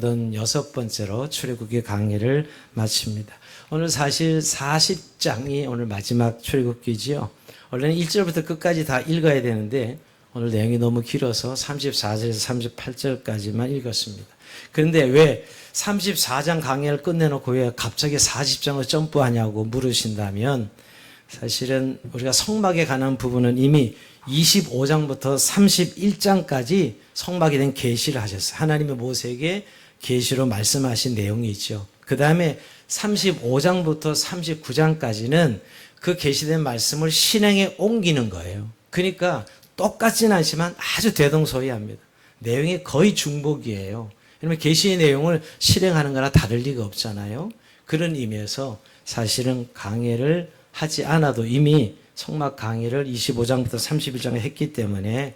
86번째로 출애굽기 강의를 마칩니다. 오늘 사실 40장이 오늘 마지막 출애굽기지요. 원래는 1절부터 끝까지 다 읽어야 되는데 오늘 내용이 너무 길어서 34절에서 38절까지만 읽었습니다. 그런데 왜 34장 강의를 끝내놓고 왜 갑자기 40장을 점프하냐고 물으신다면 사실은 우리가 성막에 관한 부분은 이미 25장부터 31장까지 성막에 대한 계시를 하셨어요. 하나님의 모세에게 계시로 말씀하신 내용이 있죠. 그 다음에 35장부터 39장까지는 그 계시된 말씀을 실행에 옮기는 거예요. 그러니까 똑같지는 않지만 아주 대동소이합니다. 내용이 거의 중복이에요. 그러면 계시의 내용을 실행하는 거나 다를 리가 없잖아요. 그런 의미에서 사실은 강의를 하지 않아도 이미 성막 강의를 25장부터 31장을 했기 때문에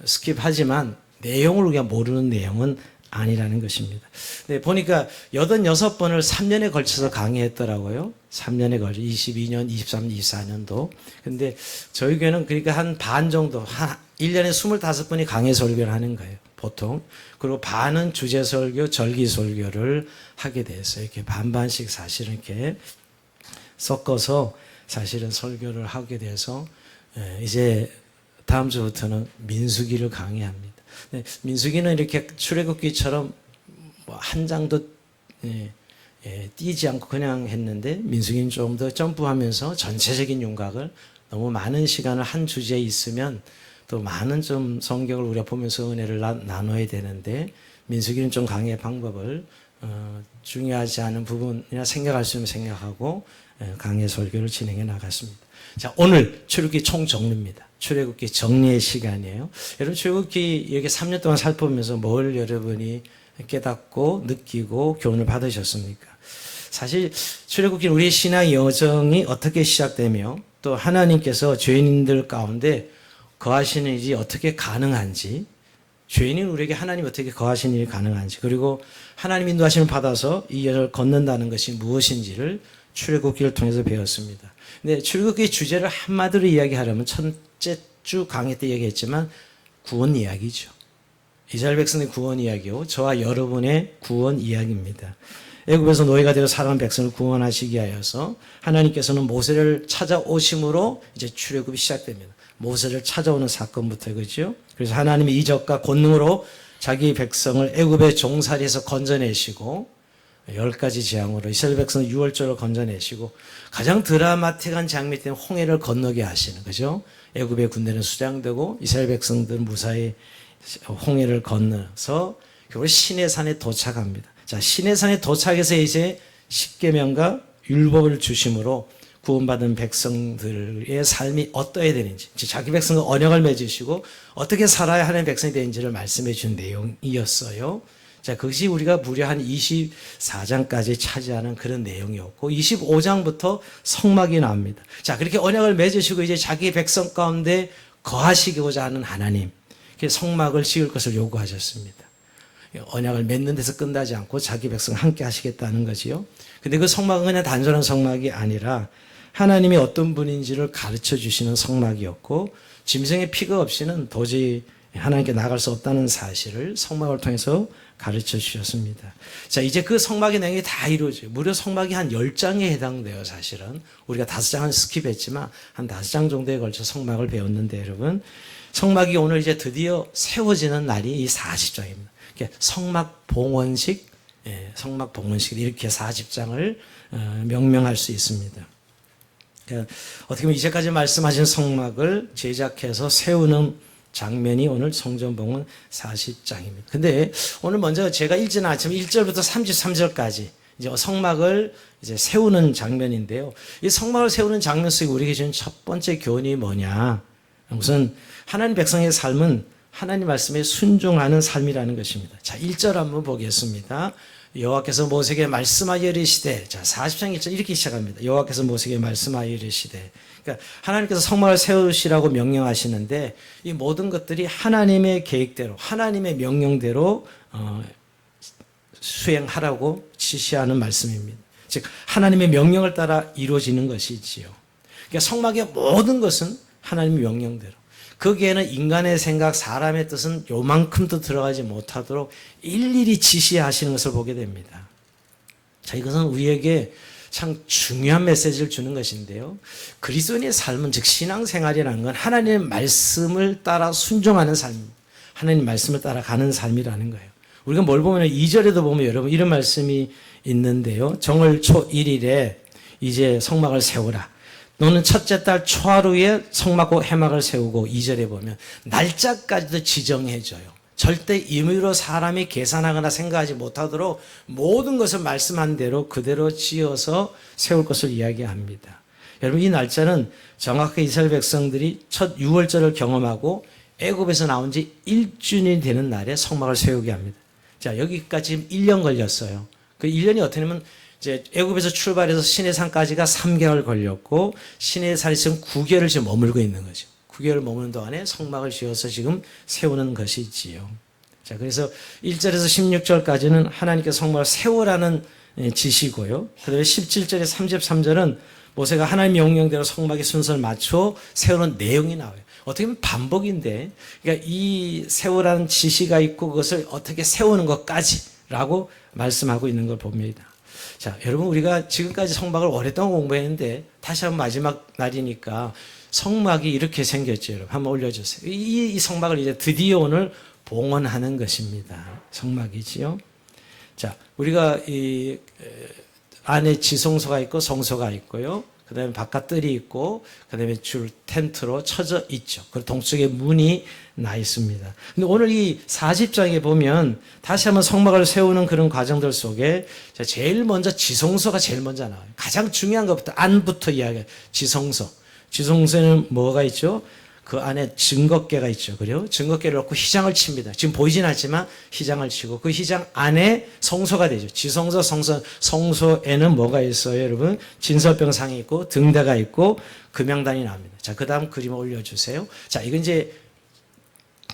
스킵하지만 내용을 우리가 모르는 내용은 아니라는 것입니다. 네, 보니까 86번을 3년에 걸쳐서 강의했더라고요. 3년에 걸쳐 22년, 23년, 24년도. 근데 저희 교회는 그러니까 한 반 정도, 1년에 25번이 강의 설교를 하는 거예요. 보통. 그리고 반은 주제 설교, 절기 설교를 하게 됐어요. 이렇게 반반씩 사실은 이렇게 섞어서 사실은 설교를 하게 돼서 이제 다음 주부터는 민수기를 강의합니다. 네, 민수기는 이렇게 출애굽기처럼 뭐 한 장도 띄지 않고 그냥 했는데 민수기는 좀 더 점프하면서 전체적인 윤곽을 너무 많은 시간을 한 주제에 있으면 또 많은 좀 성경을 우리가 보면서 은혜를 나눠야 되는데 민수기는 좀 강의의 방법을 중요하지 않은 부분이나 생각할 수 있는 생각하고 강의 설교를 진행해 나갔습니다. 자, 오늘 출애굽기 총정리입니다. 출애굽기 정리의 시간이에요. 여러분 출애굽기 이렇게 3년 동안 살펴보면서 뭘 여러분이 깨닫고 느끼고 교훈을 받으셨습니까? 사실 출애굽기는 우리의 신앙 여정이 어떻게 시작되며 또 하나님께서 죄인들 가운데 거하시는 일이 어떻게 가능한지, 죄인인 우리에게 하나님이 어떻게 거하시는 일이 가능한지, 그리고 하나님 인도하심을 받아서 이 길을 걷는다는 것이 무엇인지를 출애굽기를 통해서 배웠습니다. 근데 출애굽기 주제를 한마디로 이야기하려면 첫째 주 강의 때 얘기했지만 구원 이야기죠. 이스라엘 백성의 구원 이야기요. 저와 여러분의 구원 이야기입니다. 애굽에서 노예가 되어 살아온 백성을 구원하시기 위하여서 하나님께서는 모세를 찾아오심으로 이제 출애굽이 시작됩니다. 모세를 찾아오는 사건부터 그렇죠. 그래서 하나님의 이적과 권능으로 자기 백성을 애굽의 종살이에서 건져내시고 10가지 재앙으로 이스라엘 백성을 6월절로 건져내시고 가장 드라마틱한 장면 때문에 홍해를 건너게 하시는 거죠. 애굽의 군대는 수장되고 이스라엘 백성들은 무사히 홍해를 건너서 결국 시내산에 도착합니다. 자, 시내산에 도착해서 이제 십계명과 율법을 주심으로 구원받은 백성들의 삶이 어떠해야 되는지, 자기 백성과 언약을 맺으시고 어떻게 살아야 하는 백성이 되는지를 말씀해 준 내용이었어요. 자, 그것이 우리가 무려 한 24장까지 차지하는 그런 내용이었고 25장부터 성막이 나옵니다. 자, 그렇게 언약을 맺으시고 이제 자기 백성 가운데 거하시고자 하는 하나님, 성막을 지을 것을 요구하셨습니다. 언약을 맺는 데서 끝나지 않고 자기 백성 함께 하시겠다는 거지요. 근데 그 성막은 그냥 단순한 성막이 아니라 하나님이 어떤 분인지를 가르쳐 주시는 성막이었고 짐승의 피가 없이는 도저히 하나님께 나갈 수 없다는 사실을 성막을 통해서 가르쳐 주셨습니다. 자, 이제 그 성막의 내용이 다 이루어져요. 무려 성막이 한 10장에 해당돼요, 사실은. 우리가 5장은 스킵했지만 한 5장 정도에 걸쳐 성막을 배웠는데 여러분, 성막이 오늘 이제 드디어 세워지는 날이 이 40장입니다. 성막 봉헌식, 성막 봉헌식 이렇게 40장을 명명할 수 있습니다. 어떻게 보면 이제까지 말씀하신 성막을 제작해서 세우는 장면이 오늘 성전봉헌 40장입니다. 근데 오늘 먼저 제가 읽지는 않지만 1절부터 33절까지 이제 성막을 이제 세우는 장면인데요. 이 성막을 세우는 장면 속에 우리에게 주는 첫 번째 교훈이 뭐냐? 우선 하나님 백성의 삶은 하나님 말씀에 순종하는 삶이라는 것입니다. 자, 1절 한번 보겠습니다. 여호와께서 모세에게 말씀하여 이르시되, 자, 40장 1절 이렇게 시작합니다. 여호와께서 모세에게 말씀하여 이르시되. 그러니까 하나님께서 성막을 세우시라고 명령하시는데 이 모든 것들이 하나님의 계획대로, 하나님의 명령대로 수행하라고 지시하는 말씀입니다. 즉 하나님의 명령을 따라 이루어지는 것이지요. 그러니까 성막의 모든 것은 하나님의 명령대로. 거기에는 인간의 생각, 사람의 뜻은 요만큼도 들어가지 못하도록 일일이 지시하시는 것을 보게 됩니다. 자, 이것은 우리에게 참 중요한 메시지를 주는 것인데요. 그리스도인의 삶은 즉 신앙생활이라는 건 하나님의 말씀을 따라 순종하는 삶입니다. 하나님 말씀을 따라가는 삶이라는 거예요. 우리가 뭘 보면 2절에도 보면 여러분 이런 말씀이 있는데요. 정월 초 1일에 이제 성막을 세우라. 너는 첫째 달 초하루에 성막과 회막을 세우고 2절에 보면 날짜까지도 지정해줘요. 절대 임의로 사람이 계산하거나 생각하지 못하도록 모든 것을 말씀한 대로 그대로 지어서 세울 것을 이야기합니다. 여러분 이 날짜는 정확하게 이스라엘 백성들이 첫 6월절을 경험하고 애굽에서 나온 지 1주년이 되는 날에 성막을 세우게 합니다. 자, 여기까지 1년 걸렸어요. 그 1년이 어떻게 되면 이제 애굽에서 출발해서 시내산까지가 3개월 걸렸고 시내산에 지금 9개월을 지금 머물고 있는 거죠. 9개월 머무는 동안에 성막을 지어서 지금 세우는 것이지요. 자, 그래서 1절에서 16절까지는 하나님께서 성막을 세우라는 지시고요. 그 다음에 17절에 33절은 모세가 하나님 명령대로 성막의 순서를 맞춰 세우는 내용이 나와요. 어떻게 보면 반복인데, 그러니까 이 세우라는 지시가 있고 그것을 어떻게 세우는 것까지라고 말씀하고 있는 걸 봅니다. 자, 여러분 우리가 지금까지 성막을 오랫동안 공부했는데 다시 한번 마지막 날이니까 성막이 이렇게 생겼죠. 여러분 한번 올려주세요. 이 성막을 이제 드디어 오늘 봉헌하는 것입니다. 성막이지요. 자, 우리가 이 안에 지성소가 있고 성소가 있고요. 그 다음에 바깥 뜰이 있고, 그 다음에 줄 텐트로 쳐져 있죠. 그리고 동쪽에 문이 나 있습니다. 근데 오늘 이 40장에 보면 다시 한번 성막을 세우는 그런 과정들 속에 제일 먼저 지성소가 제일 먼저 나와요. 가장 중요한 것부터 안부터 이야기해요. 지성소. 지성소에는 뭐가 있죠? 그 안에 증거궤가 있죠. 그래요? 증거궤를 놓고 휘장을 칩니다. 지금 보이진 않지만 휘장을 치고 그 휘장 안에 성소가 되죠. 지성소, 성소에는 뭐가 있어요, 여러분? 진설병상이 있고 등대가 있고 금양단이 나옵니다. 자, 그 다음 그림을 올려주세요. 자, 이건 이제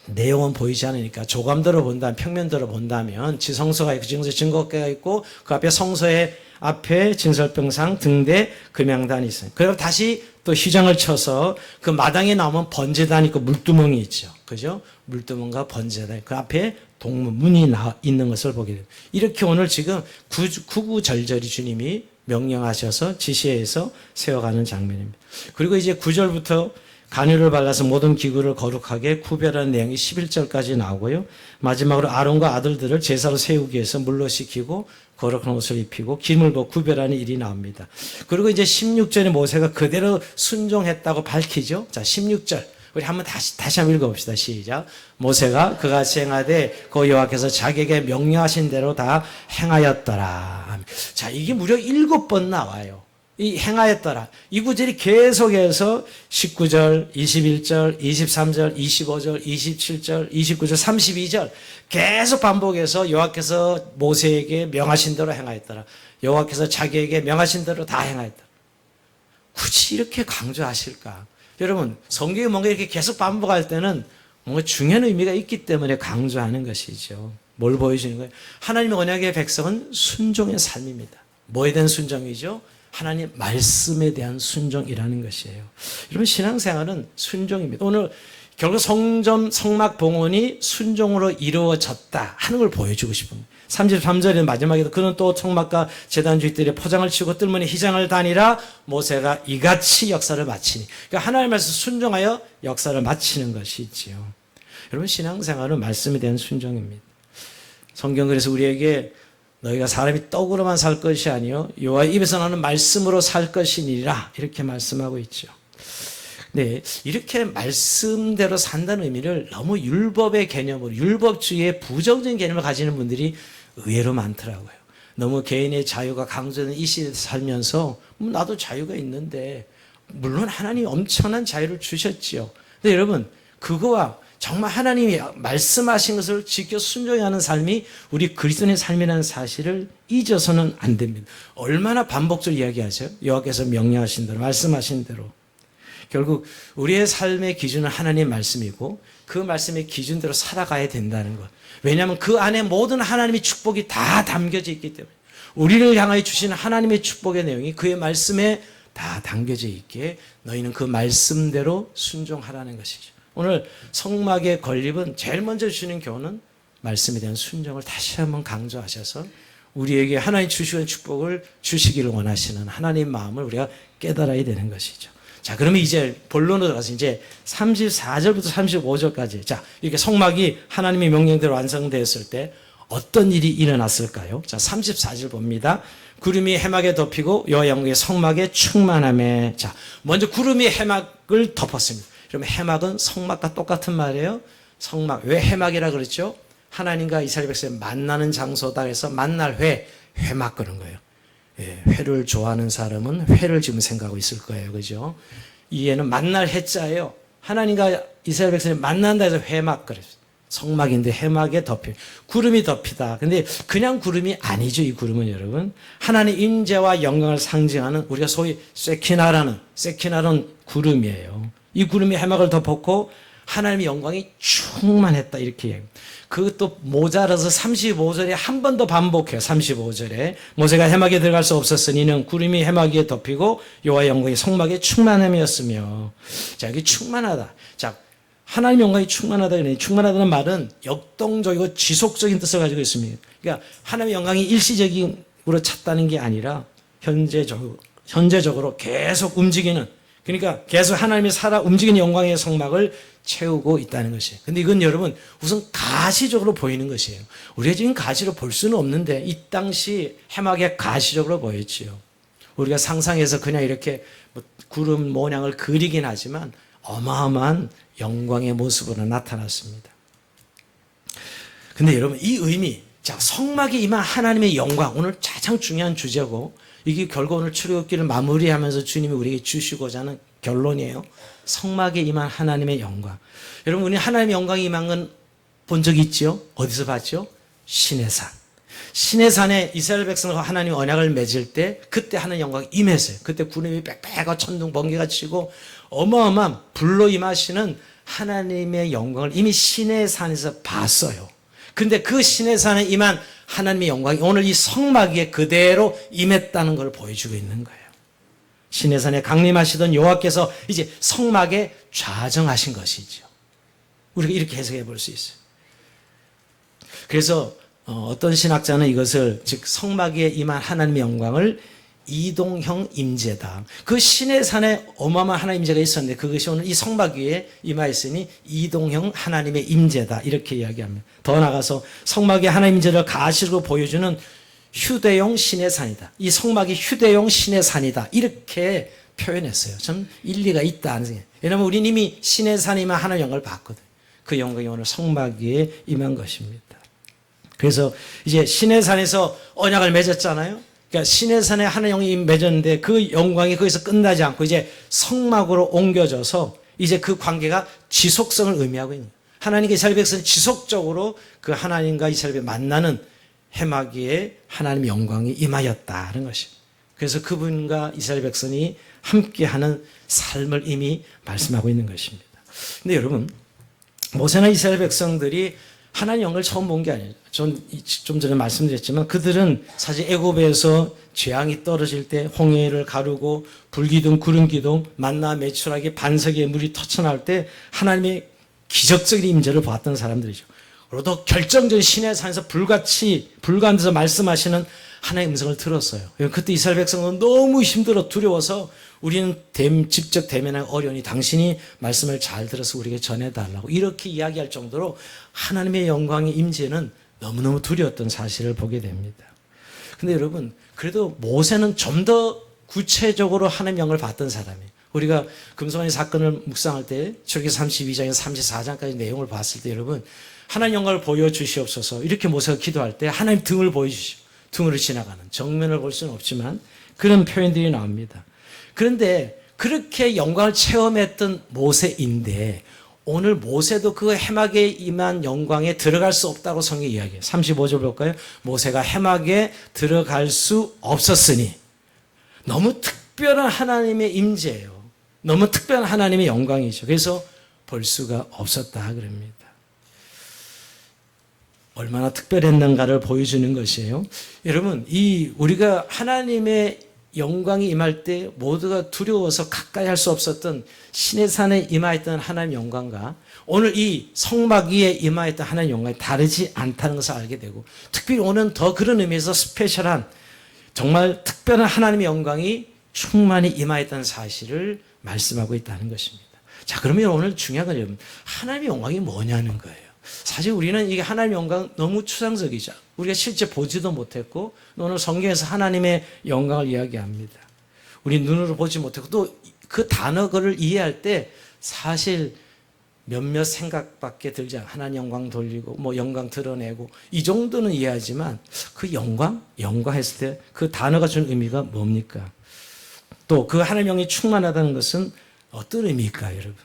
내용은 보이지 않으니까 조감도로 본다면, 평면도로 본다면 지성소가 있고 증거궤가 있고 그 앞에 성소의 앞에 진설병상, 등대, 금양단이 있어요. 그리고 다시 또 휘장을 쳐서 그 마당에 나오면 번제단 있고 물두멍이 있죠. 그죠? 물두멍과 번제단. 그 앞에 문이 있는 것을 보게 됩니다. 이렇게 오늘 지금 구구절절히 주님이 명령하셔서 지시해서 세워가는 장면입니다. 그리고 이제 9절부터 간유를 발라서 모든 기구를 거룩하게 구별하는 내용이 11절까지 나오고요. 마지막으로 아론과 아들들을 제사로 세우기 위해서 물로 씻기고 거룩한 옷을 입히고 기름을 부어 구별하는 일이 나옵니다. 그리고 이제 16절에 모세가 그대로 순종했다고 밝히죠. 자, 16절. 우리 한번 다시 한번 읽어봅시다. 시작. 모세가 그같이 행하되 그 여호와께서 자기에게 명령하신 대로 다 행하였더라. 자, 이게 무려 7번 나와요. 이 행하였더라. 이 구절이 계속해서 19절, 21절, 23절, 25절, 27절, 29절, 32절 계속 반복해서 여호와께서 모세에게 명하신 대로 행하였더라. 여호와께서 자기에게 명하신 대로 다 행하였더라. 굳이 이렇게 강조하실까? 여러분, 성경에 뭔가 이렇게 계속 반복할 때는 뭔가 중요한 의미가 있기 때문에 강조하는 것이죠. 뭘 보여주는 거예요? 하나님의 언약의 백성은 순종의 삶입니다. 뭐에 대한 순종이죠? 하나님 말씀에 대한 순종이라는 것이에요. 여러분 신앙생활은 순종입니다. 오늘 결국 성막 봉헌이 순종으로 이루어졌다 하는 걸 보여주고 싶습니다. 33절의 마지막에도 그는 또 성막과 제단 주위들에 포장을 치고 뜰문에 휘장을 다니라 모세가 이같이 역사를 마치니. 그러니까 하나님의 말씀 순종하여 역사를 마치는 것이지요. 여러분 신앙생활은 말씀에 대한 순종입니다. 성경 그래서 우리에게 너희가 사람이 떡으로만 살 것이 아니요 여호와 입에서 나오는 말씀으로 살 것이니라 이렇게 말씀하고 있죠. 네, 이렇게 말씀대로 산다는 의미를 너무 율법의 개념으로 율법주의의 부정적인 개념을 가지는 분들이 의외로 많더라고요. 너무 개인의 자유가 강조되는 이 시대에 살면서 나도 자유가 있는데 물론 하나님이 엄청난 자유를 주셨지요. 근데 여러분 그거와 정말 하나님이 말씀하신 것을 지켜 순종하는 삶이 우리 그리스도인의 삶이라는 사실을 잊어서는 안 됩니다. 얼마나 반복적으로 이야기하세요? 여호와께서 명령하신 대로 말씀하신 대로. 결국 우리의 삶의 기준은 하나님의 말씀이고 그 말씀의 기준대로 살아가야 된다는 것. 왜냐하면 그 안에 모든 하나님의 축복이 다 담겨져 있기 때문에 우리를 향하여 주시는 하나님의 축복의 내용이 그의 말씀에 다 담겨져 있기에 너희는 그 말씀대로 순종하라는 것이죠. 오늘 성막의 건립은 제일 먼저 주시는 교훈은 말씀에 대한 순종을 다시 한번 강조하셔서 우리에게 하나님 주시는 축복을 주시기를 원하시는 하나님 마음을 우리가 깨달아야 되는 것이죠. 자, 그러면 이제 본론으로 가서 이제 34절부터 35절까지. 자, 이렇게 성막이 하나님의 명령대로 완성되었을 때 어떤 일이 일어났을까요? 자, 34절 봅니다. 구름이 해막에 덮이고 여호와 영광의 성막에 충만하매. 자, 먼저 구름이 해막을 덮었습니다. 그러면 해막은 성막과 똑같은 말이에요. 성막. 왜 해막이라 그랬죠? 하나님과 이스라엘 백성이 만나는 장소다 해서 만날 회막 그런 거예요. 예, 회를 좋아하는 사람은 회를 지금 생각하고 있을 거예요. 그죠? 이해는 만날 해자예요. 하나님과 이스라엘 백성이 만난다 해서 회막 그랬어요. 성막인데 해막에 덮여. 구름이 덮이다. 근데 그냥 구름이 아니죠. 이 구름은 여러분. 하나님의 임재와 영광을 상징하는 우리가 소위 세키나라는 구름이에요. 이 구름이 해막을 덮었고 하나님의 영광이 충만했다. 이렇게 얘기해요. 그것도 모자라서 35절에 한 번 더 반복해요. 35절에 모세가 해막에 들어갈 수 없었으니 이는 구름이 해막 위에 덮이고 여호와의 영광이 성막에 충만함이었으며. 자, 여기 충만하다. 자, 하나님의 영광이 충만하다. 충만하다는 말은 역동적이고 지속적인 뜻을 가지고 있습니다. 그러니까 하나님의 영광이 일시적으로 찼다는 게 아니라 현재적으로 계속 움직이는, 그러니까 계속 하나님이 살아 움직이는 영광의 성막을 채우고 있다는 것이에요. 근데 이건 여러분 우선 가시적으로 보이는 것이에요. 우리가 지금 가시로 볼 수는 없는데 이 당시 해막에 가시적으로 보였지요. 우리가 상상해서 그냥 이렇게 구름 모양을 그리긴 하지만 어마어마한 영광의 모습으로 나타났습니다. 근데 여러분 이 의미, 자, 성막에 임한 하나님의 영광, 오늘 가장 중요한 주제고 이게 결국 오늘 출애굽기를 마무리하면서 주님이 우리에게 주시고자 하는 결론이에요. 성막에 임한 하나님의 영광. 여러분, 우리 하나님의 영광이 임한 건 본 적 있죠? 어디서 봤죠? 시내산. 시내산에 이스라엘 백성과 하나님 언약을 맺을 때 그때 하나님의 영광이 임했어요. 그때 구름이 빽빽하고 천둥 번개가 치고 어마어마한 불로 임하시는 하나님의 영광을 이미 시내산에서 봤어요. 근데 그 시내산에 임한 하나님의 영광이 오늘 이 성막 위에 그대로 임했다는 걸 보여주고 있는 거예요. 시내산에 강림하시던 여호와께서 이제 성막에 좌정하신 것이죠. 우리가 이렇게 해석해 볼 수 있어요. 그래서 어떤 신학자는 이것을, 즉 성막 위에 임한 하나님의 영광을 이동형 임재다. 그 시내산에 어마어마한 하나님의 임재가 있었는데 그것이 오늘 이 성막 위에 임하였으니 이동형 하나님의 임재다. 이렇게 이야기합니다. 더 나아가서 성막 위에 하나님의 임재를 가시로 보여주는 휴대용 시내산이다. 이 성막이 휴대용 시내산이다. 이렇게 표현했어요. 좀 일리가 있다 하는 생각. 왜냐하면 우리는 이미 시내산에 임한 하나님의 영광을 봤거든요. 그 영광이 오늘 성막 위에 임한 것입니다. 그래서 이제 시내산에서 언약을 맺었잖아요. 그러니까 시내산에 하나님의 영광이 맺었는데 그 영광이 거기서 끝나지 않고 이제 성막으로 옮겨져서 이제 그 관계가 지속성을 의미하고 있는 거예요. 하나님과 이스라엘 백성은 지속적으로 그 하나님과 이스라엘이 만나는 해막 위에 하나님의 영광이 임하였다는 것입니다. 그래서 그분과 이스라엘 백성이 함께하는 삶을 이미 말씀하고 있는 것입니다. 근데 여러분, 모세나 이스라엘 백성들이 하나님의 영광을 처음 본 게 아니에요. 좀 전에 말씀드렸지만 그들은 사실 애굽에서 재앙이 떨어질 때 홍해를 가르고 불기둥, 구름기둥, 만나 메추라기 반석의 물이 터쳐나올 때 하나님의 기적적인 임재를 보았던 사람들이죠. 그리고 더 결정적인 시내산에서 불같은 데서 말씀하시는 하나님의 음성을 들었어요. 그때 이스라엘 백성은 너무 힘들어 두려워서 우리는 직접 대면할 어려우니 당신이 말씀을 잘 들어서 우리에게 전해달라고 이렇게 이야기할 정도로 하나님의 영광의 임재는 너무너무 두려웠던 사실을 보게 됩니다. 근데 여러분, 그래도 모세는 좀 더 구체적으로 하나님의 영광을 봤던 사람이에요. 우리가 금송아지 사건을 묵상할 때 출애굽기 32장에서 34장까지 내용을 봤을 때 여러분, 하나님 영광을 보여주시옵소서 이렇게 모세가 기도할 때 하나님 등을 보여주시오. 등으로 지나가는, 정면을 볼 수는 없지만 그런 표현들이 나옵니다. 그런데 그렇게 영광을 체험했던 모세인데 오늘 모세도 그 해막에 임한 영광에 들어갈 수 없다고 성경이 이야기해요. 35절 볼까요? 모세가 해막에 들어갈 수 없었으니. 너무 특별한 하나님의 임재예요. 너무 특별한 하나님의 영광이죠. 그래서 볼 수가 없었다 그럽니다. 얼마나 특별했는가를 보여주는 것이에요. 여러분, 우리가 하나님의 영광이 임할 때 모두가 두려워서 가까이 할 수 없었던 신의 산에 임하였던 하나님의 영광과 오늘 이 성막 위에 임하였던 하나님의 영광이 다르지 않다는 것을 알게 되고, 특별히 오늘 더 그런 의미에서 스페셜한 정말 특별한 하나님의 영광이 충만히 임하였다는 사실을 말씀하고 있다는 것입니다. 자, 그러면 오늘 중요한 건 여러분, 하나님의 영광이 뭐냐는 거예요. 사실 우리는 이게 하나님의 영광 너무 추상적이죠. 우리가 실제 보지도 못했고, 오늘 성경에서 하나님의 영광을 이야기합니다. 우리 눈으로 보지 못했고, 또 그 단어를 이해할 때 사실 몇몇 생각밖에 들지 않아요. 하나님 영광 돌리고, 뭐 영광 드러내고, 이 정도는 이해하지만 그 영광 했을 때 그 단어가 준 의미가 뭡니까? 또 그 하나님의 영이 충만하다는 것은 어떤 의미일까요, 여러분?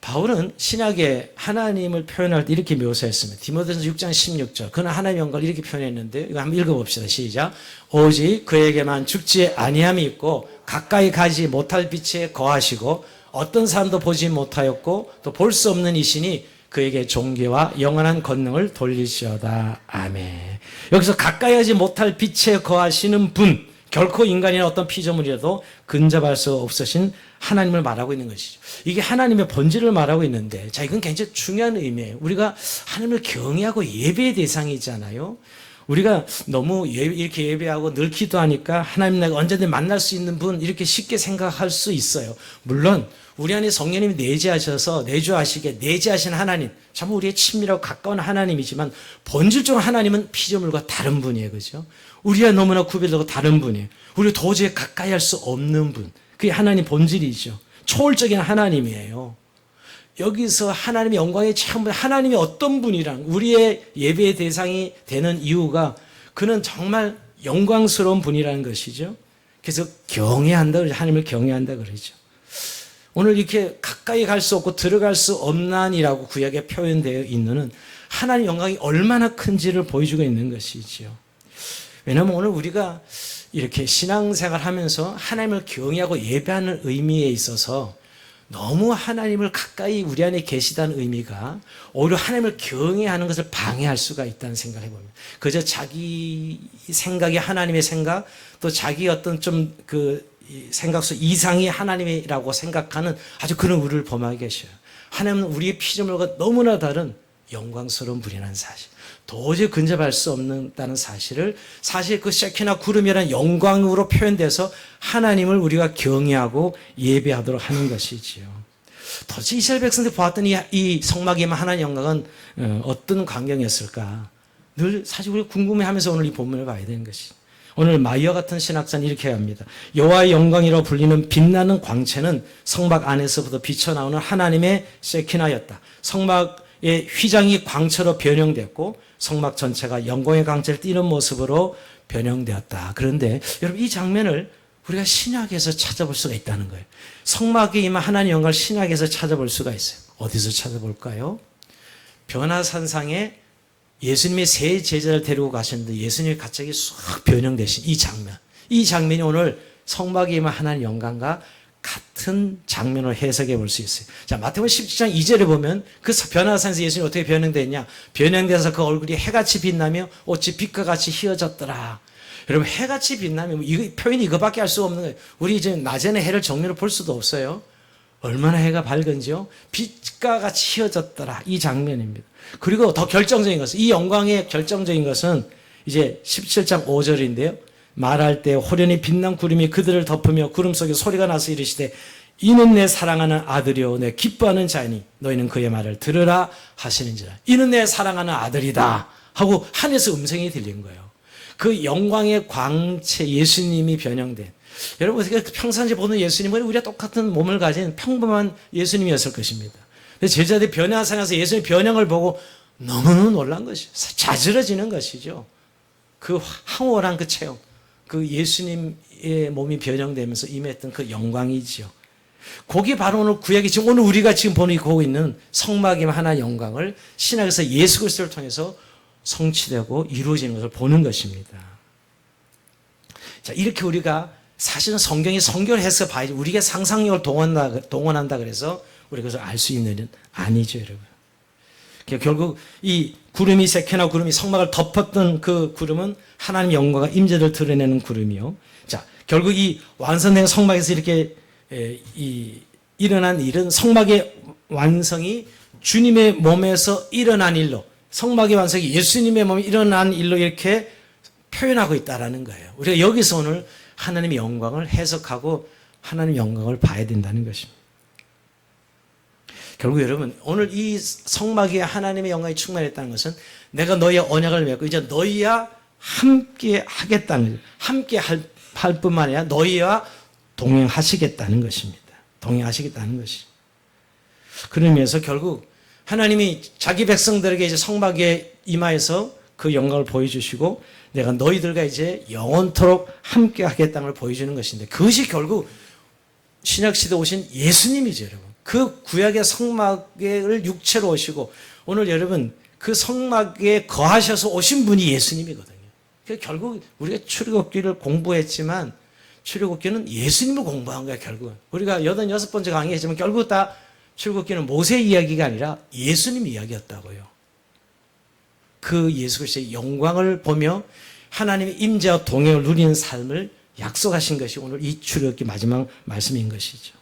바울은 신약에 하나님을 표현할 때 이렇게 묘사했습니다. 디모데전서 6장 16절. 그는 하나님의 영광을 이렇게 표현했는데, 이거 한번 읽어봅시다. 시작. 오직 그에게만 죽지 아니함이 있고 가까이 가지 못할 빛에 거하시고 어떤 사람도 보지 못하였고 또 볼 수 없는 이신이 그에게 존귀와 영원한 권능을 돌리시오다. 아멘. 여기서 가까이 하지 못할 빛에 거하시는 분, 결코 인간이나 어떤 피조물이라도 근접할 수 없으신 하나님을 말하고 있는 것이죠. 이게 하나님의 본질을 말하고 있는데, 자, 이건 굉장히 중요한 의미예요. 우리가 하나님을 경외하고 예배의 대상이잖아요. 우리가 너무 이렇게 예배하고 늘 기도하니까 하나님 내가 언제든 만날 수 있는 분 이렇게 쉽게 생각할 수 있어요. 물론 우리 안에 성령님이 내재하셔서 내재하신 하나님, 참 우리의 친밀하고 가까운 하나님이지만 본질적으로 하나님은 피조물과 다른 분이에요. 그죠? 우리와 너무나 구별되고 다른 분이에요. 우리가 도저히 가까이 할 수 없는 분. 그게 하나님 본질이죠. 초월적인 하나님이에요. 여기서 하나님의 영광의 참, 하나님이 어떤 분이랑 우리의 예배의 대상이 되는 이유가 그는 정말 영광스러운 분이라는 것이죠. 그래서 경외한다, 하나님을 경외한다 그러죠. 오늘 이렇게 가까이 갈 수 없고 들어갈 수 없나니라고 구약에 표현되어 있는 하나님의 영광이 얼마나 큰지를 보여주고 있는 것이지요. 왜냐하면 오늘 우리가 이렇게 신앙생활 하면서 하나님을 경외하고 예배하는 의미에 있어서 너무 하나님을 가까이 우리 안에 계시다는 의미가 오히려 하나님을 경외하는 것을 방해할 수가 있다는 생각을 해봅니다. 그저 자기 생각이 하나님의 생각, 또 자기 어떤 좀 생각 속 이상이 하나님이라고 생각하는 아주 그런 우리를 범하게 계셔요. 하나님은 우리의 피조물과 너무나 다른 영광스러운 분이라는 사실, 도저히 근접할 수 없다는 사실을, 사실 그 셰키나 구름이라는 영광으로 표현돼서 하나님을 우리가 경외하고 예배하도록 하는 것이지요. 도대체 이스라엘 백성들이 보았던 이 성막에만 하나님의 영광은 어떤 광경이었을까? 늘 사실 우리가 궁금해하면서 오늘 이 본문을 봐야 되는 것이. 오늘 마이어 같은 신학자는 이렇게 합니다. 여호와의 영광이라고 불리는 빛나는 광채는 성막 안에서부터 비쳐나오는 하나님의 셰키나였다. 성막의 휘장이 광채로 변형됐고 성막 전체가 영광의 광채를 띠는 모습으로 변형되었다. 그런데 여러분, 이 장면을 우리가 신약에서 찾아볼 수가 있다는 거예요. 성막에 임한 하나님의 영광을 신약에서 찾아볼 수가 있어요. 어디서 찾아볼까요? 변화산상에 예수님이 세 제자를 데리고 가셨는데 예수님이 갑자기 쑥 변형되신 이 장면. 이 장면이 오늘 성막에 임한 하나님의 영광과 같은 장면을 해석해 볼 수 있어요. 자, 마태복음 17장 2절에 보면 그 변화산에서 예수님이 어떻게 변형됐냐? 변형돼서 그 얼굴이 해같이 빛나며 옷이 빛과 같이 휘어졌더라. 여러분, 해같이 빛나면 이거 표현이 이거밖에 할 수 없는 거예요. 우리 이제 낮에는 해를 정면으로 볼 수도 없어요. 얼마나 해가 밝은지요? 빛과 같이 휘어졌더라. 이 장면입니다. 그리고 더 결정적인 것은, 이 영광의 결정적인 것은 이제 17장 5절인데요. 말할 때 호련히 빛난 구름이 그들을 덮으며 구름 속에 소리가 나서 이르시되 이는 내 사랑하는 아들이요 내 기뻐하는 자이니 너희는 그의 말을 들으라 하시는지라. 이는 내 사랑하는 아들이다 하고 하늘에서 음성이 들린 거예요. 그 영광의 광채, 예수님이 변형된, 여러분 평상시에 보는 예수님은 우리가 똑같은 몸을 가진 평범한 예수님이었을 것입니다. 근데 제자들이 변화산에서 예수님 변형을 보고 너무너무 놀란 것이죠. 자지러지는 것이죠. 그 황홀한 그 체험, 그 예수님의 몸이 변형되면서 임했던 그 영광이지요. 그게 바로 오늘 구약이 지금 오늘 우리가 지금 보고 있는 성막의 하나의 영광을 신약에서 예수 그리스도를 통해서 성취되고 이루어지는 것을 보는 것입니다. 자, 이렇게 우리가 사실은 성경이 성경을 해서 봐야지 우리가 상상력을 동원한다 그래서 우리가 그것을 알 수 있는 일은 아니죠, 여러분. 결국 이 구름이 세케나 구름이 성막을 덮었던 그 구름은 하나님 영광과 임재를 드러내는 구름이요. 자, 결국 이 완성된 성막에서 이렇게 일어난 일은 성막의 완성이 주님의 몸에서 일어난 일로, 성막의 완성이 예수님의 몸에 일어난 일로 이렇게 표현하고 있다는 거예요. 우리가 여기서 오늘 하나님의 영광을 해석하고 하나님의 영광을 봐야 된다는 것입니다. 결국 여러분, 오늘 이 성막에 하나님의 영광이 충만했다는 것은 내가 너희와 언약을 맺고 이제 너희와 함께 하겠다는 거예요. 함께 할 뿐만 아니라 너희와 동행하시겠다는 것입니다. 동행하시겠다는 것이. 그런 의미에서 결국 하나님이 자기 백성들에게 이제 성막에 임하여서 그 영광을 보여주시고 내가 너희들과 이제 영원토록 함께 하겠다는 걸 보여주는 것인데, 그것이 결국 신약시대 오신 예수님이죠, 여러분. 그 구약의 성막을 육체로 오시고 오늘 여러분 그 성막에 거하셔서 오신 분이 예수님이거든요. 그러니까 결국 우리가 출애굽기를 공부했지만 출애굽기는 예수님을 공부한 거야, 결국은. 우리가 86번째 강의했지만 결국 다 출애굽기는 모세 이야기가 아니라 예수님 이야기였다고요. 그 예수 그리스도의 영광을 보며 하나님의 임재와 동행을 누리는 삶을 약속하신 것이 오늘 이 출애굽기 마지막 말씀인 것이죠.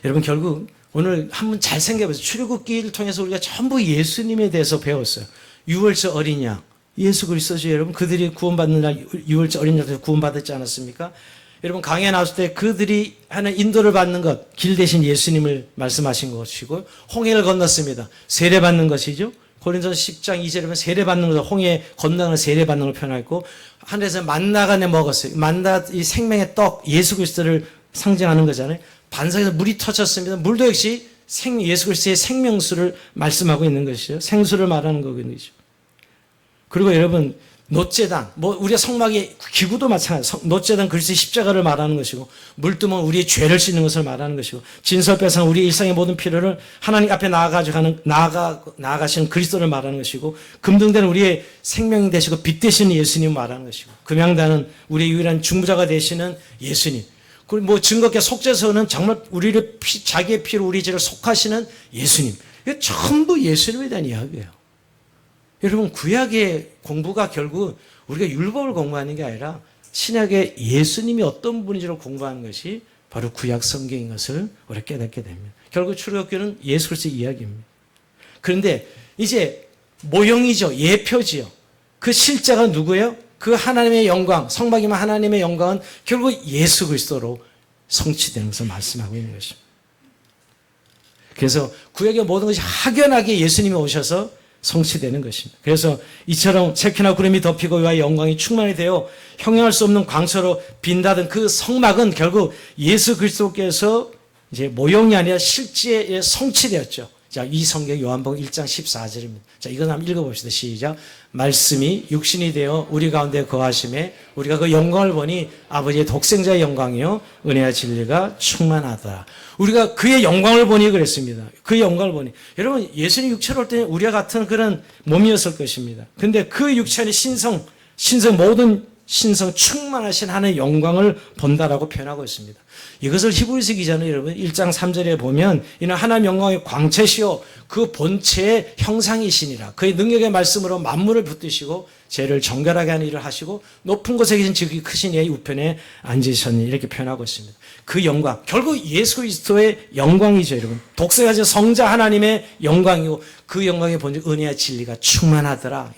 여러분, 결국 오늘 한번 잘 생각해보세요. 출애굽기를 통해서 우리가 전부 예수님에 대해서 배웠어요. 유월절 어린 양, 예수 그리스도죠. 여러분, 그들이 구원받는 날 유월절 어린 양에서 구원받았지 않았습니까? 여러분, 강해 나왔을 때 그들이 하는 인도를 받는 것, 길 대신 예수님을 말씀하신 것이고, 홍해를 건넜습니다. 세례받는 것이죠. 고린도서 10장 2절에 보면 세례받는 것, 홍해 건너는 세례받는 걸 표현했고, 하늘에서 만나가 내 먹었어요. 만나, 이 생명의 떡, 예수 그리스도를 상징하는 거잖아요. 반석에서 물이 터졌습니다. 물도 역시 예수 그리스도의 생명수를 말씀하고 있는 것이죠. 생수를 말하는 거거든요. 그리고 여러분, 놋제단, 우리가 성막의 기구도 마찬가지예요. 놋제단 그리스도의 십자가를 말하는 것이고, 물두멍 우리의 죄를 씻는 것을 말하는 것이고, 진설배상 우리의 일상의 모든 필요를 하나님 앞에 나아가시는 그리스도를 말하는 것이고, 금등대는 우리의 생명이 되시고 빛 되시는 예수님을 말하는 것이고, 금양단은 우리의 유일한 중보자가 되시는 예수님. 그리고 증거계 속죄서는 정말 우리를 자기의 피로 우리 죄를 속하시는 예수님. 이게 전부 예수님에 대한 이야기예요. 여러분, 구약의 공부가 결국 우리가 율법을 공부하는 게 아니라 신약의 예수님이 어떤 분인지를 공부하는 것이 바로 구약 성경인 것을 우리가 깨닫게 됩니다. 결국 출애굽기는 예수 그리스도의 이야기입니다. 그런데 이제 모형이죠. 예표지요. 그 실제가 누구예요? 그 하나님의 영광, 성막이면 하나님의 영광은 결국 예수 그리스도로 성취되는 것을 말씀하고 있는 것입니다. 그래서 구약의 모든 것이 확연하게 예수님이 오셔서 성취되는 것입니다. 그래서 이처럼 새끼나 구름이 덮이고 이와 영광이 충만이 되어 형용할 수 없는 광채로 빈다던 그 성막은 결국 예수 그리스도께서 이제 모형이 아니라 실제에 성취되었죠. 자, 이 성경 요한복음 1장 14절입니다. 자, 이거 한번 읽어봅시다. 시작. 말씀이 육신이 되어 우리 가운데 거하심에 우리가 그 영광을 보니 아버지의 독생자의 영광이요 은혜와 진리가 충만하더라. 우리가 그의 영광을 보니 그랬습니다. 그의 영광을 보니. 여러분, 예수님 육체로 올 때는 우리와 같은 그런 몸이었을 것입니다. 근데 그 육체는 신성 모든 신성 충만하신 하나님의 영광을 본다라고 표현하고 있습니다. 이것을 히브리서 기자는 여러분 1장 3절에 보면 이는 하나님의 영광의 광채시요 그 본체의 형상이시니라. 그의 능력의 말씀으로 만물을 붙드시고 죄를 정결하게 하는 일을 하시고 높은 곳에 계신 지극히 크신 이의 우편에 앉으셨니, 이렇게 표현하고 있습니다. 그 영광, 결국 예수 그리스도의 영광이죠, 여러분. 독생자신 성자 하나님의 영광이고 그 영광의 본질 은혜와 진리가 충만하더라.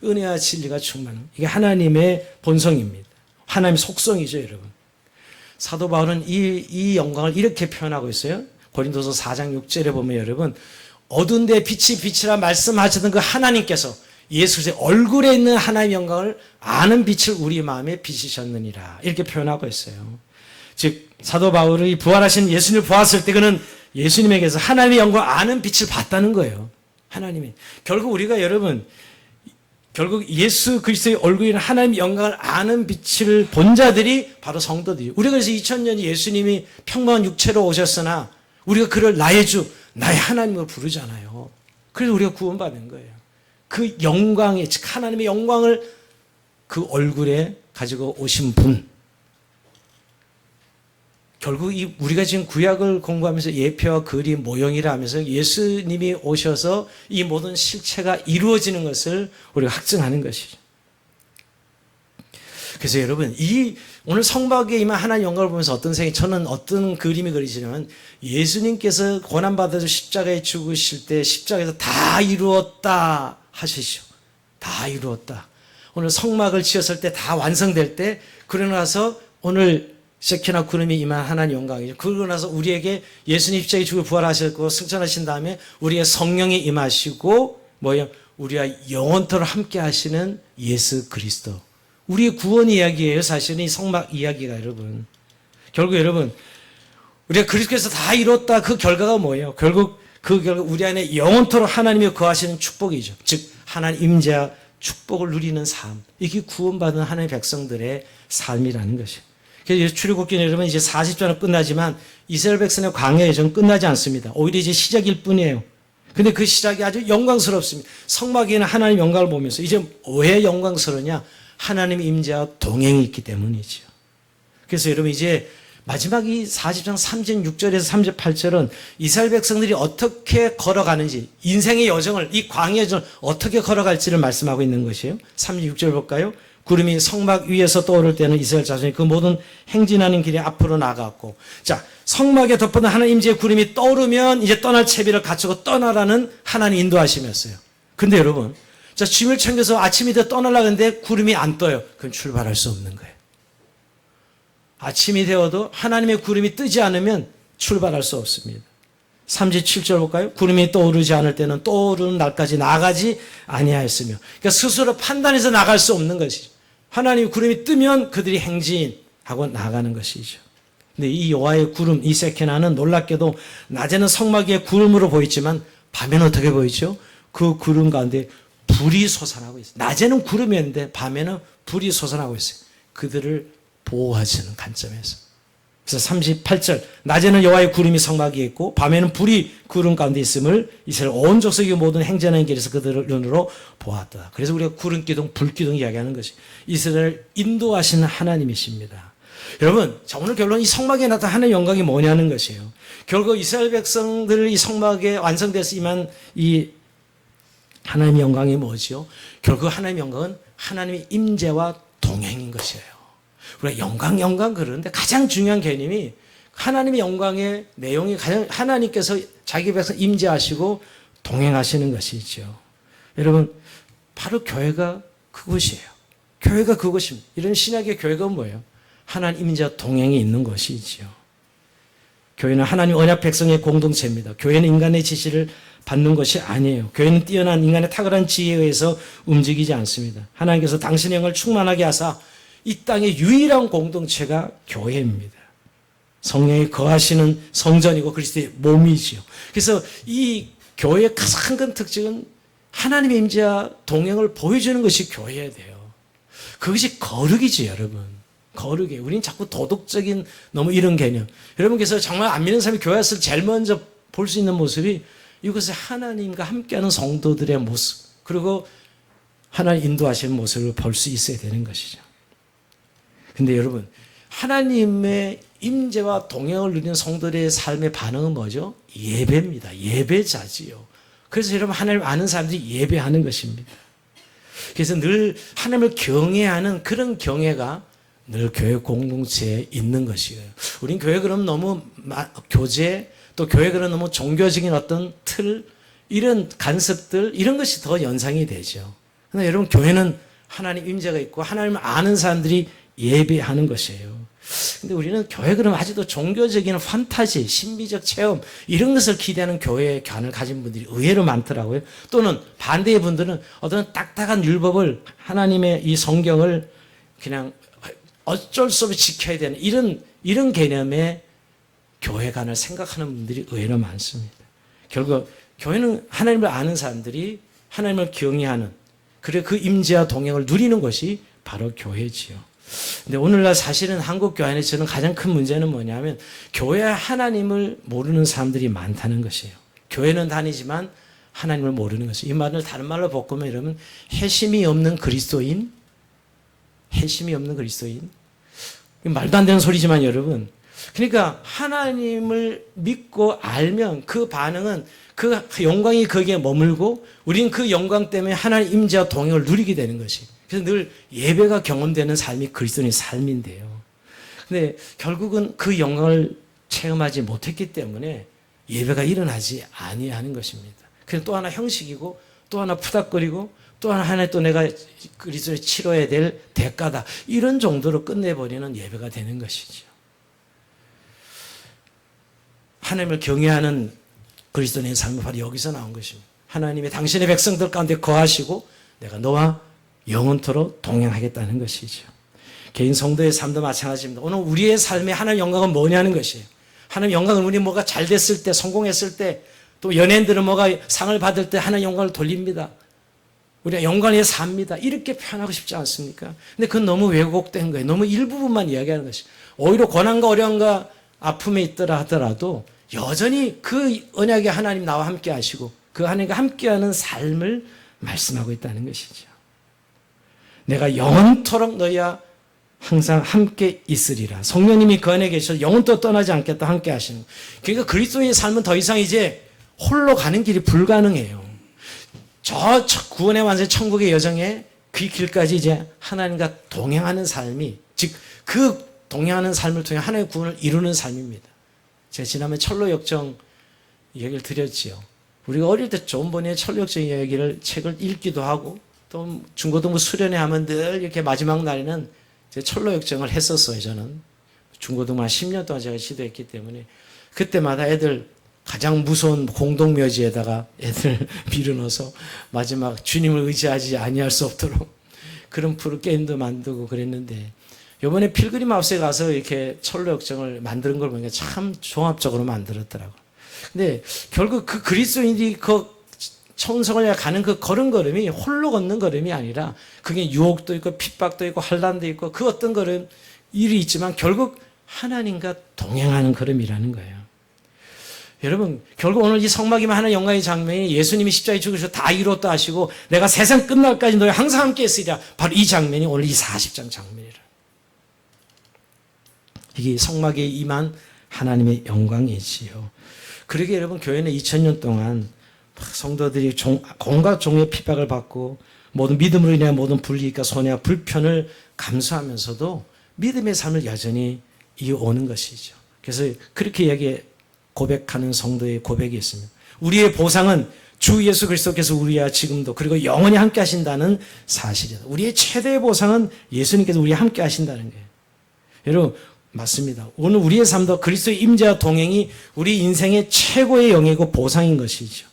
은혜와 진리가 충만함. 이게 하나님의 본성입니다. 하나님의 속성이죠, 여러분. 사도 바울은 이 영광을 이렇게 표현하고 있어요. 고린도서 4장 6절에 보면 여러분, 어두운 데 빛이 빛이라 말씀하시던 그 하나님께서 예수 그리스도의 얼굴에 있는 하나님의 영광을 아는 빛을 우리 마음에 비치셨느니라, 이렇게 표현하고 있어요. 즉 사도 바울이 부활하신 예수님을 보았을 때 그는 예수님에게서 하나님의 영광을 아는 빛을 봤다는 거예요. 하나님이. 결국 우리가 여러분, 결국 예수 그리스도의 얼굴인 하나님의 영광을 아는 빛을 본 자들이 바로 성도들이에요. 우리가 그래서 2000년이 예수님이 평범한 육체로 오셨으나 우리가 그를 나의 주, 나의 하나님으로 부르잖아요. 그래서 우리가 구원받은 거예요. 그 영광의, 즉 하나님의 영광을 그 얼굴에 가지고 오신 분. 결국 우리가 지금 구약을 공부하면서 예표와 그림, 모형이라 하면서 예수님이 오셔서 이 모든 실체가 이루어지는 것을 우리가 확증하는 것이죠. 그래서 여러분, 이 오늘 성막에 임한 하나님 영광을 보면서 저는 어떤 그림이 그리지냐면 예수님께서 고난받아서 십자가에 죽으실 때 십자가에서 다 이루었다 하시죠. 다 이루었다. 오늘 성막을 지었을 때 다 완성될 때, 그러고 나서 오늘 셰키나 구름이 임한 하나님 영광이죠. 그러고 나서 우리에게 예수님 십자가에 죽고 부활하셨고 승천하신 다음에 우리의 성령이 임하시고 뭐예요? 우리와 영원토록 함께 하시는 예수 그리스도. 우리의 구원 이야기예요. 사실은 이 성막 이야기가 여러분. 결국 여러분, 우리가 그리스도께서 다 이뤘다. 그 결과가 뭐예요? 결국 그 결과 우리 안에 영원토록 하나님이 거하시는 축복이죠. 즉 하나님 임재와 축복을 누리는 삶. 이게 구원받은 하나님의 백성들의 삶이라는 것이에요. 그래서 출애굽기는 여러분 이제 40장은 끝나지만 이스라엘 백성의 광야 여정은 끝나지 않습니다. 오히려 이제 시작일 뿐이에요. 근데 그 시작이 아주 영광스럽습니다. 성막에는 하나님 영광을 보면서 이제 왜 영광스러우냐? 하나님의 임재와 동행이 있기 때문이죠. 그래서 여러분 이제 마지막 이 40장 36절에서 38절은 이스라엘 백성들이 어떻게 걸어가는지, 인생의 여정을, 이 광야 여정을 어떻게 걸어갈지를 말씀하고 있는 것이에요. 36절 볼까요? 구름이 성막 위에서 떠오를 때는 이스라엘 자손이 그 모든 행진하는 길에 앞으로 나갔고, 자, 성막에 덮어둔 하나님 임재의 구름이 떠오르면 이제 떠날 채비를 갖추고 떠나라는 하나님 인도하심이었어요. 근데 여러분, 자, 짐을 챙겨서 아침이 되어 떠나려고 하는데 구름이 안 떠요. 그럼 출발할 수 없는 거예요. 아침이 되어도 하나님의 구름이 뜨지 않으면 출발할 수 없습니다. 37절 볼까요? 구름이 떠오르지 않을 때는 떠오르는 날까지 나가지 아니하였으며, 그러니까 스스로 판단해서 나갈 수 없는 것이죠. 하나님의 구름이 뜨면 그들이 행진하고 나가는 것이죠. 근데 이 여호와의 구름, 이 세케나는 놀랍게도 낮에는 성막 위에 구름으로 보이지만 밤에는 어떻게 보이죠? 그 구름 가운데 불이 솟아나고 있어요. 낮에는 구름이었는데 밤에는 불이 솟아나고 있어요. 그들을 보호하시는 관점에서. 그래서 38절, 낮에는 여호와의 구름이 성막 위에 있고 밤에는 불이 구름 가운데 있음을 이스라엘 온 족속의 모든 행전하는 길에서 그들을 눈으로 보았다. 그래서 우리가 구름 기둥, 불 기둥 이야기하는 것이 이스라엘을 인도하시는 하나님이십니다. 여러분, 자, 오늘 결론, 이 성막에 나타난 하나님의 영광이 뭐냐는 것이에요. 결국 이스라엘 백성들 이 성막에 완성돼서 임한 이 하나님의 영광이 뭐죠? 결국 하나님의 영광은 하나님의 임재와 동행인 것이에요. 우리가 영광 그러는데 가장 중요한 개념이 하나님의 영광의 내용이 가장 하나님께서 자기 백성 임재하시고 동행하시는 것이죠. 여러분, 바로 교회가 그것이에요. 교회가 그것입니다. 이런 신약의 교회가 뭐예요? 하나님 임재와 동행이 있는 것이지요. 교회는 하나님 언약 백성의 공동체입니다. 교회는 인간의 지시를 받는 것이 아니에요. 교회는 뛰어난 인간의 탁월한 지혜에 의해서 움직이지 않습니다. 하나님께서 당신의 영을 충만하게 하사 이 땅의 유일한 공동체가 교회입니다. 성령이 거하시는 성전이고 그리스도의 몸이지요. 그래서 이 교회의 가장 큰 특징은 하나님의 임재와 동행을 보여주는 것이 교회여야 돼요. 그것이 거룩이지, 여러분. 거룩이에요. 우리는 자꾸 도덕적인 너무 이런 개념. 여러분께서 정말 안 믿는 사람이 교회 왔을 때 제일 먼저 볼 수 있는 모습이 이것을 하나님과 함께하는 성도들의 모습, 그리고 하나님 인도하시는 모습을 볼 수 있어야 되는 것이죠. 근데 여러분, 하나님의 임재와 동행을 누리는 성도들의 삶의 반응은 뭐죠? 예배입니다. 예배자지요. 그래서 여러분, 하나님을 아는 사람들이 예배하는 것입니다. 그래서 늘 하나님을 경외하는 그런 경외가 늘 교회 공동체에 있는 것이에요. 우린 교회 그러면 너무 교제, 또 교회 그러면 너무 종교적인 어떤 틀, 이런 간섭들, 이런 것이 더 연상이 되죠. 그러나 여러분, 교회는 하나님 임재가 있고 하나님을 아는 사람들이 예배하는 것이에요. 근데 우리는 교회 그러면 아직도 종교적인 판타지, 신비적 체험, 이런 것을 기대하는 교회의 견을 가진 분들이 의외로 많더라고요. 또는 반대의 분들은 어떤 딱딱한 율법을, 하나님의 이 성경을 그냥 어쩔 수 없이 지켜야 되는 이런 개념의 교회관을 생각하는 분들이 의외로 많습니다. 결국 교회는 하나님을 아는 사람들이 하나님을 경외하는, 그래 그 임재와 동행을 누리는 것이 바로 교회지요. 근데 오늘날 사실은 한국 교회 안에서 저는 가장 큰 문제는 뭐냐면 교회 하나님을 모르는 사람들이 많다는 것이에요. 교회는 다니지만 하나님을 모르는 것이에요. 이 말을 다른 말로 바꾸면 여러분, 회심이 없는 그리스도인, 회심이 없는 그리스도인. 말도 안 되는 소리지만 여러분, 그러니까 하나님을 믿고 알면 그 반응은 그 영광이 거기에 머물고 우리는 그 영광 때문에 하나님 임재와 동행을 누리게 되는 것이. 그래서 늘 예배가 경험되는 삶이 그리스도인의 삶인데요. 근데 결국은 그 영광을 체험하지 못했기 때문에 예배가 일어나지 아니하는 것입니다. 그래서 또 하나 형식이고 또 하나 푸닥거리고 또 하나 또 내가 그리스도를 치러야 될 대가다. 이런 정도로 끝내버리는 예배가 되는 것이죠. 하나님을 경외하는 그리스도인의 삶은 바로 여기서 나온 것입니다. 하나님의 당신의 백성들 가운데 거하시고 내가 너와 영원토록 동행하겠다는 것이죠. 개인 성도의 삶도 마찬가지입니다. 오늘 우리의 삶의 하나님 영광은 뭐냐는 것이에요. 하나님 영광은 우리 뭐가 잘 됐을 때, 성공했을 때, 또 연예인들은 뭐가 상을 받을 때 하나님 영광을 돌립니다. 우리가 영광을 위해 삽니다. 이렇게 표현하고 싶지 않습니까? 근데 그건 너무 왜곡된 거예요. 너무 일부분만 이야기하는 것이. 오히려 고난과 어려움과 아픔에 있더라 하더라도 여전히 그 언약의 하나님 나와 함께 하시고 그 하나님과 함께하는 삶을 말씀하고 있다는 것이죠. 내가 영원토록 너희와 항상 함께 있으리라. 성령님이 그 안에 계셔서 영원토록 떠나지 않겠다 함께 하시는. 그러니까 그리스도의 삶은 더 이상 이제 홀로 가는 길이 불가능해요. 저 구원의 완성 천국의 여정에 그 길까지 이제 하나님과 동행하는 삶이, 즉 그 동행하는 삶을 통해 하나님의 구원을 이루는 삶입니다. 제가 지난번에 철로역정 이야기를 드렸지요. 우리가 어릴 때 존 보니의 철로역정 이야기를 책을 읽기도 하고 또 중고등부 수련회 하면 늘 이렇게 마지막 날에는 철로역정을 했었어요. 저는 중고등부 한 10년 동안 제가 지도했기 때문에 그때마다 애들 가장 무서운 공동묘지에다가 애들 밀어넣어서 마지막 주님을 의지하지 아니할 수 없도록 그런 프로게임도 만들고 그랬는데 이번에 필그림 하우스에 가서 이렇게 철로역정을 만드는 걸 보니까 참 종합적으로 만들었더라고요. 근데 결국 그 그리스도인이 그 천성을 가는 그 걸음걸음이 홀로 걷는 걸음이 아니라 그게 유혹도 있고 핍박도 있고 환난도 있고 그 어떤 걸음 일이 있지만 결국 하나님과 동행하는 걸음이라는 거예요. 여러분 결국 오늘 이 성막이면 하는 영광의 장면이 예수님이 십자가에 죽으셔서 다 이뤘다 하시고 내가 세상 끝날까지 너희 항상 함께 있으리라. 바로 이 장면이 오늘 이 40장 장면이라. 이게 성막에 임한 하나님의 영광이지요. 그러게 여러분 교회는 2000년 동안 성도들이 온갖 종의 핍박을 받고 모든 믿음으로 인해 모든 불이익과 손해와 불편을 감수하면서도 믿음의 삶을 여전히 이어오는 것이죠. 그래서 그렇게 고백하는 성도의 고백이 있습니다. 우리의 보상은 주 예수 그리스도께서 우리와 지금도 그리고 영원히 함께 하신다는 사실이다. 우리의 최대의 보상은 예수님께서 우리와 함께 하신다는 거예요. 여러분 맞습니다. 오늘 우리의 삶도 그리스도의 임재와 동행이 우리 인생의 최고의 영예고 보상인 것이죠.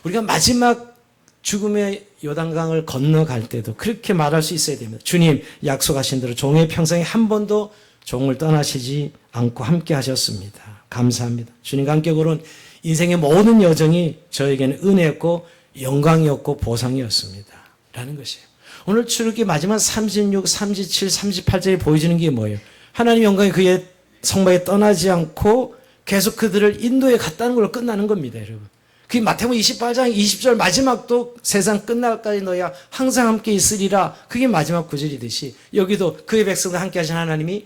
우리가 마지막 죽음의 요단강을 건너갈 때도 그렇게 말할 수 있어야 됩니다. 주님 약속하신 대로 종의 평생에 한 번도 종을 떠나시지 않고 함께 하셨습니다. 감사합니다. 주님과 함께 걸은 인생의 모든 여정이 저에게는 은혜였고 영광이었고 보상이었습니다. 라는 것이에요. 오늘 출애굽기 마지막 36, 37, 38절에 보여지는 게 뭐예요? 하나님 영광이 그의 성막에 떠나지 않고 계속 그들을 인도에 갔다는 걸로 끝나는 겁니다. 여러분. 그 마태복음 28장 20절 마지막도 세상 끝날까지 너희와 항상 함께 있으리라. 그게 마지막 구절이듯이 여기도 그의 백성과 함께 하신 하나님이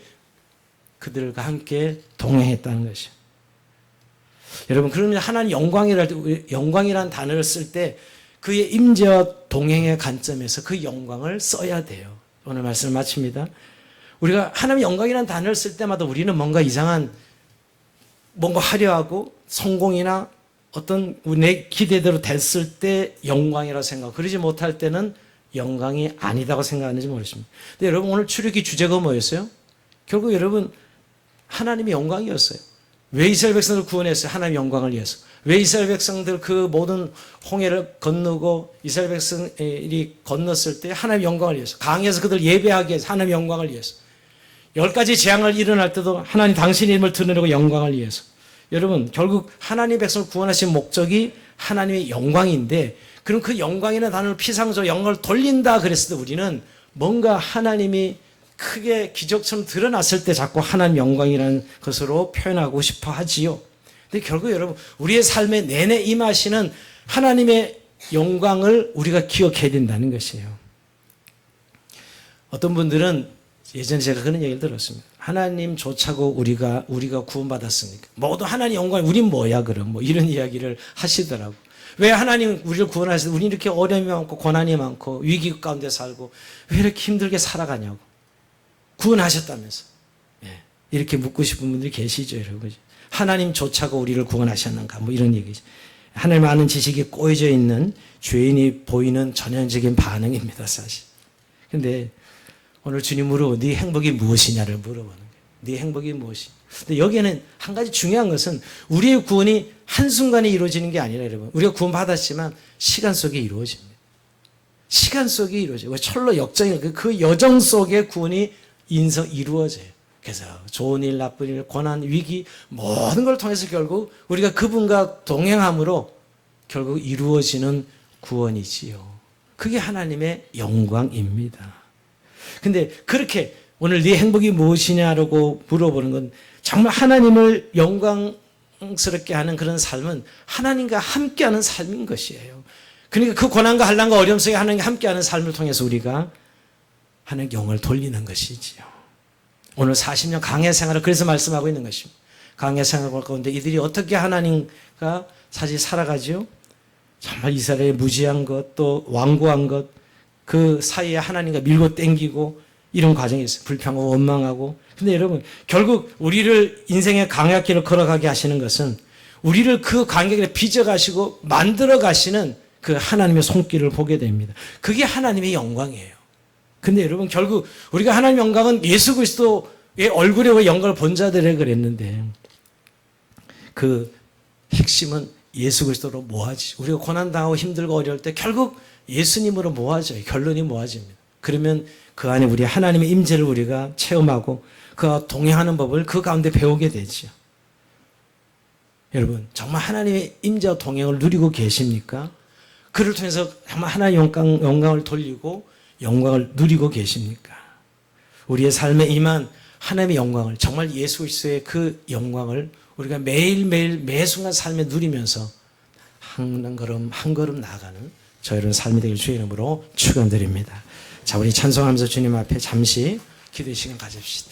그들과 함께 동행했다는 것이에요. 여러분 그러면 하나님 영광이라는 단어를 쓸 때 그의 임재와 동행의 관점에서 그 영광을 써야 돼요. 오늘 말씀을 마칩니다. 우리가 하나님 영광이라는 단어를 쓸 때마다 우리는 뭔가 이상한 뭔가 화려하고 성공이나 어떤 내 기대대로 됐을 때 영광이라고 생각하고 그러지 못할 때는 영광이 아니다고 생각하는지 모르겠습니다. 근데 여러분 오늘 출애굽기 주제가 뭐였어요? 결국 여러분 하나님의 영광이었어요. 왜 이스라엘 백성들을 구원했어요? 하나님의 영광을 위해서. 왜 이스라엘 백성들 그 모든 홍해를 건너고 이스라엘 백성이 건넜을 때 하나님의 영광을 위해서. 강에서 그들 예배하기 위해서 하나님의 영광을 위해서. 10가지 재앙을 일어날 때도 하나님 당신의 이름을 드러내고 영광을 위해서. 여러분 결국 하나님의 백성을 구원하신 목적이 하나님의 영광인데 그럼 그 영광이라는 단어를 피상적으로 영광을 돌린다 그랬을 때 우리는 뭔가 하나님이 크게 기적처럼 드러났을 때 자꾸 하나님 영광이라는 것으로 표현하고 싶어 하지요. 근데 결국 여러분 우리의 삶에 내내 임하시는 하나님의 영광을 우리가 기억해야 된다는 것이에요. 어떤 분들은 예전에 제가 그런 얘기를 들었습니다. 하나님조차고 우리가 구원받았으니까 모두 하나님 영광 우린 뭐야 그럼 뭐 이런 이야기를 하시더라고. 왜 하나님 우리를 구원하시는데 우리 이렇게 어려움이 많고 고난이 많고 위기 가운데 살고 왜 이렇게 힘들게 살아가냐고. 구원하셨다면서. 예. 이렇게 묻고 싶은 분들이 계시죠, 여러분. 하나님조차가 우리를 구원하셨는가 뭐 이런 얘기죠. 하나님 아는 지식이 꼬여져 있는 죄인이 보이는 전형적인 반응입니다, 사실. 근데 오늘 주님으로 네 행복이 무엇이냐를 물어보는 거예요. 네 행복이 무엇이냐. 근데 여기에는 한 가지 중요한 것은 우리의 구원이 한순간에 이루어지는 게 아니라 여러분. 우리가 구원받았지만 시간 속에 이루어집니다. 시간 속에 이루어져요. 철로 역정이 그 여정 속에 구원이 이루어져요. 그래서 좋은 일, 나쁜 일, 고난, 위기 모든 걸 통해서 결국 우리가 그분과 동행함으로 결국 이루어지는 구원이지요. 그게 하나님의 영광입니다. 근데 그렇게 오늘 네 행복이 무엇이냐라고 물어보는 건 정말 하나님을 영광스럽게 하는 그런 삶은 하나님과 함께하는 삶인 것이에요. 그러니까 그 고난과 한란과 어려움 속에 하나님과 함께하는 삶을 통해서 우리가 하나님께 영을 돌리는 것이지요. 오늘 40년 강해 생활을 그래서 말씀하고 있는 것입니다. 강해 생활을 가운데 이들이 어떻게 하나님과 사실 살아가지요? 정말 이스라엘의 무지한 것, 또 완고한 것, 그 사이에 하나님과 밀고 땡기고 이런 과정이 있어요. 불평하고 원망하고. 근데 여러분, 결국 우리를 인생의 강약길을 걸어가게 하시는 것은 우리를 그 강약길에 빚어가시고 만들어 가시는 그 하나님의 손길을 보게 됩니다. 그게 하나님의 영광이에요. 근데 여러분, 결국 우리가 하나님의 영광은 예수 그리스도의 얼굴에 영광을 본 자들에 그랬는데 그 핵심은 예수 그리스도로 모아지. 우리가 고난당하고 힘들고 어려울 때 결국 예수님으로 모아져요. 결론이 모아집니다. 그러면 그 안에 우리 하나님의 임재를 우리가 체험하고 그와 동행하는 법을 그 가운데 배우게 되죠. 여러분, 정말 하나님의 임재와 동행을 누리고 계십니까? 그를 통해서 정말 하나님의 영광을 돌리고 영광을 누리고 계십니까? 우리의 삶에 임한 하나님의 영광을, 정말 예수 그리스도의 그 영광을 우리가 매일매일 매순간 삶에 누리면서 한 걸음 한 걸음 나아가는 저희 여러분 삶이 되길 주의 이름으로 축원드립니다. 자, 우리 찬송하면서 주님 앞에 잠시 기도의 시간 가집시다.